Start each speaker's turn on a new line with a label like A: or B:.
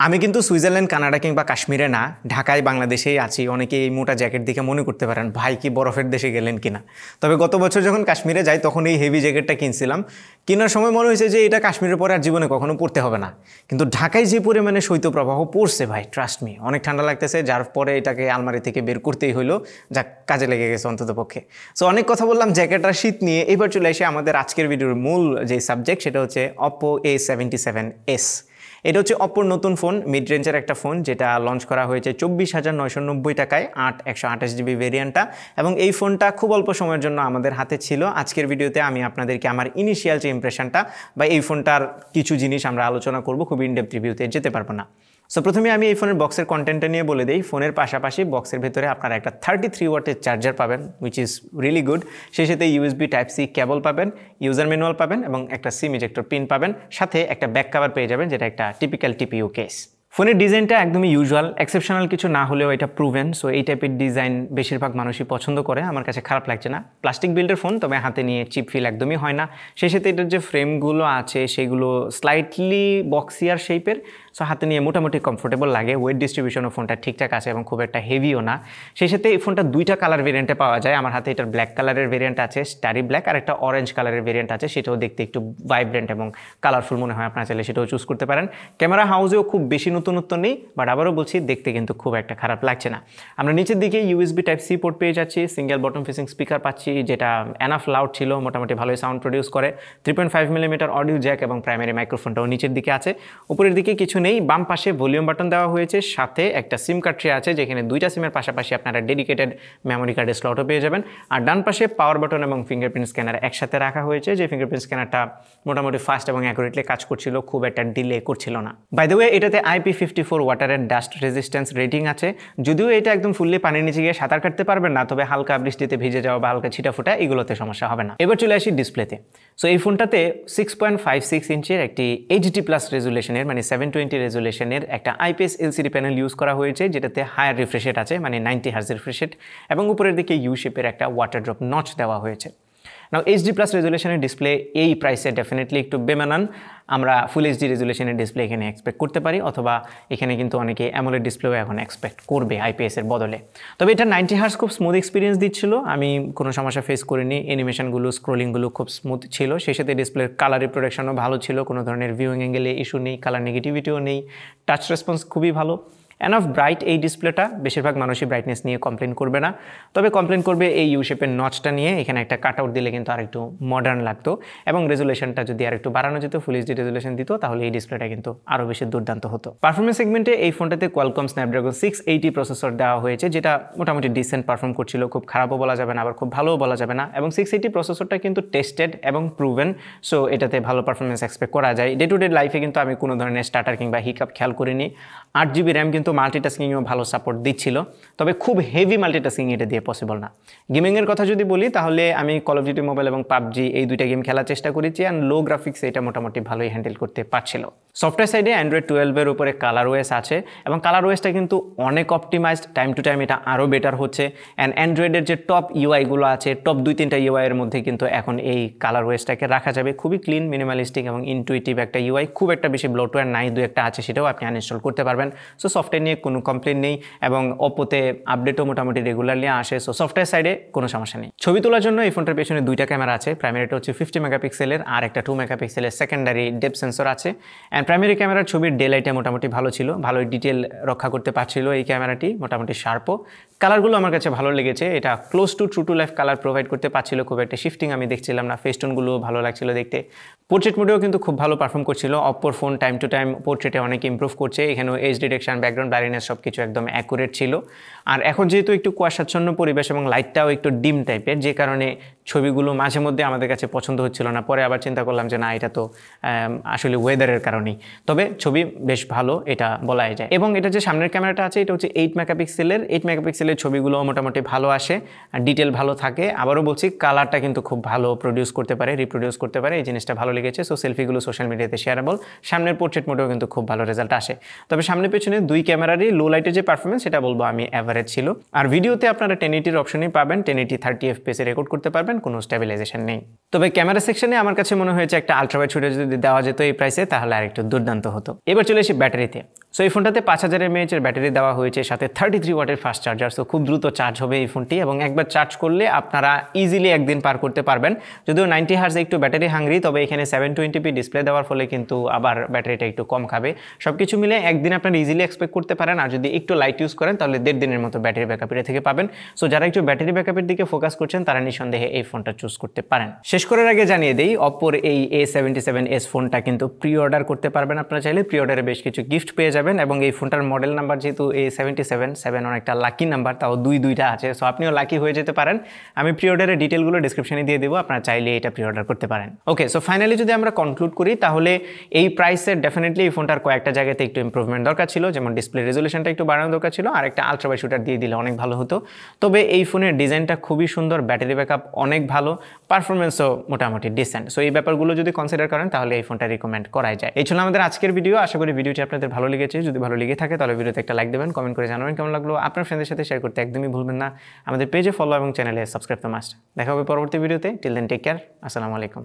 A: আমি কিন্তু Switzerland, Canada কিংবা কাশ্মীরে না, ঢাকায় বাংলাদেশেই আছি। অনেকে এই মোটা জ্যাকেট দেখে মনে করতে পারেন ভাই কি বরফের দেশে গেলেন কিনা। তবে গত বছর যখন কাশ্মীরে যাই তখন এই হেভি জ্যাকেটটা কিনছিলাম। কেনার সময় মনে হয়েছে যে এটা কাশ্মীরের পরে আর জীবনে কখনো পরতে হবে না, কিন্তু ঢাকায় যে পরিমাণে শৈত্যপ্রবাহ পড়ছে ভাই, ট্রাস্ট মি, অনেক ঠান্ডা লাগতেছে, যার পরে এটাকে আলমারি থেকে বের করতেই হইলো, যা কাজে লেগে গেছে অন্তত পক্ষে। সো অনেক কথা বললাম জ্যাকেট আর শীত নিয়ে। এবার চলে এসে আমাদের আজকের ভিডিওর মূল যে সাবজেক্ট, সেটা হচ্ছে Oppo A77s। এটা হচ্ছে অপ্পোর নতুন ফোন, মিড রেঞ্জের একটা ফোন, যেটা লঞ্চ করা হয়েছে 24,990 টাকায়, 128GB ভেরিয়েন্টটা। এবং এই ফোনটা খুব অল্প সময়ের জন্য আমাদের হাতে ছিল। আজকের ভিডিওতে আমি আপনাদেরকে আমার ইনিশিয়াল যে ইমপ্রেশনটা বা এই ফোনটার কিছু জিনিস আমরা আলোচনা করব, খুব ইনডেপথ রিভিউতে যেতে পারবো না। সো প্রথমে আমি এই ফোনের বক্সের কন্টেন্টটা নিয়ে বলে দিই। ফোনের পাশাপাশি বক্সের ভেতরে আপনারা একটা 33 ওয়াটের চার্জার পাবেন, উইচ ইজ রিয়েলি গুড। সেই সাথে USB Type-C কেবল পাবেন, ইউজার ম্যানুয়াল পাবেন এবং একটা সিম ইজেক্টর পিন পাবেন। সাথে একটা ব্যাক কভার পেয়ে যাবেন, যেটা একটা টিপিক্যাল TPU কেস। ফোনের ডিজাইনটা একদমই ইউজুয়াল, এক্সেপশনাল কিছু না হলেও এটা প্রুভেন। সো এই টাইপের ডিজাইন বেশিরভাগ মানুষই পছন্দ করে, আমার কাছে খারাপ লাগছে না। প্লাস্টিক বিল্ডের ফোন, তবে হাতে নিয়ে চিপ ফিল একদমই হয় না। সেই সাথে এটার যে ফ্রেমগুলো আছে সেগুলো স্লাইটলি বক্সিয়ার শেপের, সো হাতে নিয়ে মোটামুটি কমফোর্টেবল লাগে। ওয়েট ডিস্ট্রিবিউশনও ফোনটা ঠিকঠাক আছে এবং খুব একটা হেভিও না। সেই সাথে এই ফোনটা দুইটা কালার ভেরিয়েন্টে পাওয়া যায়। আমার হাতে এটার ব্ল্যাক কালারের ভেরিয়েন্ট আছে, স্টারি ব্ল্যাক, আর একটা অরেঞ্জ কালারের ভেরিয়েন্ট আছে, সেটাও দেখতে একটু ভাইব্রেন্ট এবং কালারফুল মনে হয়। আপনারা চাইলে সেটাও চুজ করতে পারেন। ক্যামেরা হাউসেও খুব বেশি নতুনত্ব নেই, বাট আবারও বলছি দেখতে কিন্তু খুব একটা খারাপ লাগছে না। আমরা নিচের দিকে USB Type-C পোর্ট পেয়ে যাচ্ছি, সিঙ্গেল বটম ফেসিং স্পিকার পাচ্ছি, যেটা এনাফ লাউড ছিল, মোটামুটি ভালোই সাউন্ড প্রডিউস করে। 3.5mm অডিও জ্যাক এবং প্রাইমারি মাইক্রোফোনটাও নিচের দিকে আছে। উপরের দিকে কিছু নেই। বাম পাশে ভলিউম বাটন দেওয়া হয়েছে, সাথে একটা সিম কার্ড ট্রে আছে, যেখানে দুইটা সিমের পাশাপাশি আপনারা ডেডিকেটেড মেমোরি কার্ডের স্লটও পেয়ে যাবেন। আর ডান পাশে পাওয়ার বাটন এবং ফিঙ্গারপ্রিন্ট স্ক্যানার একসাথে রাখা হয়েছে, যে ফিঙ্গারপ্রিন্ট স্ক্যানারটা মোটামুটি ফাস্ট এবং অ্যাকুরেটলি কাজ করছিল, খুব একটা ডিলে করছিল না। বাই দ্য ওয়ে, এটাতে IP54 ওয়াটারের ডাস্ট রেজিস্ট্যান্স রেটিং আছে। যদিও এটা একদম ফুললি পানির নিচে গিয়ে সাঁতার কাটতে পারবেন না, তবে হালকা বৃষ্টিতে ভিজে যাওয়া বা হালকা ছিটাফোটা এগুলোতে সমস্যা হবে না। এবার চলে আসি ডিসপ্লেতে। সো এই ফোনটাতে 6.56 ইঞ্চের একটি HD+ রেজুলেশনের, মানে 720 রেজুলেশনের একটা IPS LCD প্যানেল ইউজ করা হয়েছে, যেটাতে হায়ার রিফ্রেশ রেট আছে, মানে 90 Hz রিফ্রেশ রেট, এবং উপরের দিকে ইউ শেপের একটা ওয়াটার ড্রপ নচ দেওয়া হয়েছে। নাও HD+ রেজুলেশনের ডিসপ্লে এই প্রাইসে ডেফিনেটলি একটু বেমানান। আমরা ফুল HD রেজুলেশনের ডিসপ্লে এখানে এক্সপেক্ট করতে পারি, অথবা এখানে কিন্তু অনেকে অ্যামোলেড ডিসপ্লেও এখন এক্সপেক্ট করবে IPS এর বদলে। তবে এটা 90 Hz খুব স্মুথ এক্সপিরিয়েন্স দিচ্ছিল, আমি কোনো সমস্যা ফেস করিনি। অ্যানিমেশনগুলো, স্ক্রোলিংগুলো খুব স্মুথ ছিল। সেই সাথে ডিসপ্লের কালার রিপ্রোডাকশনও ভালো ছিল, কোনো ধরনের ভিউইং অ্যাঙ্গেলে ইস্যু নেই, কালার নেগেটিভিটিও নেই। টাচ রেসপন্স খুবই ভালো, এনাফ ব্রাইট এই ডিসপ্লেটা। বেশিরভাগ মানুষই ব্রাইটনেস নিয়ে কমপ্লেন করবে না, তবে কমপ্লেন করবে এই ইউ শেপের নচটা নিয়ে। এখানে একটা কাট আউট দিলে কিন্তু আরেকটু মডার্ন লাগতো, এবং রেজুলেশনটা যদি আরেকটু বাড়ানো যেত, ফুল HD রেজুলেশন দিত, তাহলে এই ডিসপ্লেটা কিন্তু আরও বেশি দুর্দান্ত হতো। পারফরমেন্স সেগমেন্টে এই ফোনটাতে কোয়ালকম স্ন্যাপড্রাগন 680 প্রসেসর দেওয়া হয়েছে, যেটা মোটামুটি ডিসেন্ট পারফর্ম করছিল। খুব খারাপও বলা যাবে না, আবার খুব ভালোও বলা যাবে না। এবং 680 প্রসেসরটা কিন্তু টেস্টেড এবং প্রুভেন, সো এটাতে ভালো পারফরমেন্স এক্সপেক্ট করা যায়। ডে টু ডে লাইফে কিন্তু আমি কোনো ধরনের স্টার্টার কিংবা হিকআপ খেয়াল করিনি। 8GB র্যাম কিন্তু মাল্টিটাস্কিংও ভালো সাপোর্ট দিচ্ছিল, তবে খুব হেভি মাল্টিটাস্কিং এটা দিয়ে পসিবল না। গেমিংয়ের কথা যদি বলি, তাহলে আমি কল অফ ডিউটি মোবাইল এবং পাবজি এই দুইটা গেম খেলার চেষ্টা করেছি, অ্যান্ড লো গ্রাফিক্সে এটা মোটামুটি ভালোই হ্যান্ডেল করতে পারছিল। সফটওয়্যার সাইডে Android 12-এর উপরে ColorOS আছে, এবং ColorOSটা কিন্তু অনেক অপটিমাইজড। টাইম টু টাইম এটা আরও বেটার হচ্ছে। অ্যান্ড অ্যান্ড্রয়েডের যে টপ ইউআইগুলো আছে, টপ 2-3টা ইউআইয়ের মধ্যে কিন্তু এখন এই ColorOSটাকে রাখা যাবে। খুবই ক্লিন, মিনিমালিস্টিক এবং ইনটুইটিভ একটা ইউআই। খুব একটা বেশি ব্লোটওয়্যার নাই, দু একটা আছে, সেটাও আপনি আনইনস্টল করতে পারবেন। সো সফটওয়্যার নিয়ে কোনো কমপ্লেন নেই, এবং ওপ্পোতে আপডেটও মোটামুটি রেগুলারলি আসে। সো সফটওয়্যার সাইডে কোনো সমস্যা নেই। ছবি তোলার জন্য এই ফোনটার পেছনে দুইটা ক্যামেরা আছে। প্রাইমারিটা হচ্ছে 50 মেগাপিক্সেলের, আর একটা 2 মেগাপিক্সেলের সেকেন্ডারি ডেপথ সেন্সর আছে। অ্যান্ড প্রাইমারি ক্যামেরার ছবির ডে লাইটে মোটামুটি ভালো ছিল, ভালোই ডিটেল রক্ষা করতে পারছিল এই ক্যামেরাটি, মোটামুটি শার্পও। কালারগুলো আমার কাছে ভালো লেগেছে, এটা close two true to life colour provide করতে পারছিল, খুব একটা শিফটিং আমি দেখছিলাম না। ফেস্টুনগুলো ভালো লাগছিল দেখতে। পোর্ট্রেট মোডেও কিন্তু খুব ভালো পারফর্ম করছিল। অপ্পোর ফোন টাইম টু টাইম পোর্ট্রেটে অনেক ইমপ্রুভ করছে। এখানেও এজ ডিটেকশন, ব্যাকগ্রাউন্ড ব্লারিনেস সব কিছু একদম অ্যাকুরেট ছিল। আর এখন যেহেতু একটু কুয়াশাচ্ছন্ন পরিবেশ এবং লাইটটাও একটু ডিম টাইপের, যে কারণে ছবিগুলো মাঝে মধ্যে আমাদের কাছে পছন্দ হচ্ছিল না। পরে আবার চিন্তা করলাম যে না, এটা তো আসলে ওয়েদারের কারণেই। তবে ছবি বেশ ভালো, এটা বলাই যায়। এবং এটা যে সামনের ক্যামেরাটা আছে, এটা হচ্ছে 8 মেগাপিক্সেলের। 8 মেগাপিক্সেলের ছবিগুলো মোটামুটি ভালো আসে, আর ডিটেল ভালো থাকে। আবারও বলছি, কালারটা কিন্তু খুব ভালো প্রডিউস করতে পারে, রিপ্রডিউস করতে পারে, এই জিনিসটা ভালো লেগেছে। সো সেলফিগুলো সোশ্যাল মিডিয়াতে শেয়ারেবল। সামনের পোর্ট্রেট মোডেও কিন্তু খুব ভালো রেজাল্ট আসে। তবে সামনে পেছনে দুই ক্যামেরারই লো লাইটের যে পারফরমেন্স, সেটা বলবো আমি অ্যাভারেজ ছিল। আর ভিডিওতে আপনারা 1080-র অপশনই পাবেন, 1080 30 FPS-এ রেকর্ড করতে পারবেন, কোনো স্টেবিলাইজেশন নেই। তবে ক্যামেরা সেকশনে আমার কাছে মনে হয়েছে একটা আলট্রাওয়াইড শুটে যদি দেওয়া যেত এই প্রাইসে, তাহলে আরেকটু দুর্দান্ত হতো। এবার চলে এসে ব্যাটারিতে। সো এই ফোনটাতে 5000 mAh এর ব্যাটারি দেওয়া হয়েছে, সাথে 33 ওয়াটের ফাস্ট চার্জার। সো খুব দ্রুত চার্জ হবে এই ফোনটি এবং একবার চার্জ করলে আপনারা ইজিলি একদিন পার করতে পারবেন। যদিও 90 হার্জ একটু ব্যাটারি হাঙ্গরি, তবে এখানে 720p ডিসপ্লে দেওয়ার ফলে কিন্তু আবার ব্যাটারিটা একটু কম খাবে। সব কিছু মিলে একদিন আপনারা ইজিলি এক্সপেক্ট করতে পারেন, আর যদি একটু লাইট ইউজ করেন তাহলে 1.5 দিনের মতো ব্যাটারি ব্যাকআপ এটা থেকে পাবেন। সো যারা একটু ব্যাটারি ব্যাকআপের দিকে ফোকাস করছেন তারা নিঃসন্দেহে এই ফোনটা চুজ করতে পারেন। শেষ করার আগে জানিয়ে দেই, অপ্পোর এই A77s ফোনটা কিন্তু প্রি অর্ডার করতে পারবেন। আপনারা চাইলে প্রি অর্ডারে বেশ কিছু গিফট পেয়ে যাবেন এবং এই ফোনটার মডেল নাম্বার যেহেতু A77 অনেকটা লাকি নাম্বার, তাও দুইটা আছে। সো আপনিও লাকি হয়ে যেতে পারেন। আমি প্রি অর্ডারের ডিটেলগুলো ডিসক্রিপশনে দিয়ে দেবো, আপনারা চাইলে এটা প্রি অর্ডার করতে পারেন। ওকে, সো ফাইনালি যদি আমরা কনক্লুড করি তাহলে এই প্রাইসের ডেফিনেটলি এই ফোনটার কয়েকটা জায়গাতে একটু ইমপ্রুভমেন্ট দরকার ছিল, যেমন ডিসপ্লে রেজুলেশনটা একটু বাড়ানো দরকার ছিল, আর একটা আলট্রা ওয়াইড শুটার দিয়ে দিলে অনেক ভালো হতো। তবে এই ফোনের ডিজাইনটা খুবই সুন্দর, ব্যাটারি ব্যাকআপ অনেক ভালো, পারফরমেন্সও মোটামুটি ডিসেন্ট। সো এই ব্যাপারগুলো যদি কনসিডার করেন তাহলে এই ফোনটা রিকমেন্ড করাই যায়। এই ছিল আমাদের আজকের ভিডিও। আশা করি ভিডিওটি আপনাদের ভালো লেগেছে। যদি ভালো লেগে থাকে তাহলে ভিডিওতে একটা লাইক দেবেন, কমেন্ট করে জানাবেন কেমন লাগলো। আপনার ফ্রেন্ডদের সাথে শেয়ার করতে একদমই ভুলবেন না। আমাদের পেজে ফলো এবং চ্যানেলে সাবস্ক্রাইব তো মাস্ট। দেখা হবে পরবর্তী ভিডিওতে। Till then take care. আসসালামু আলাইকুম।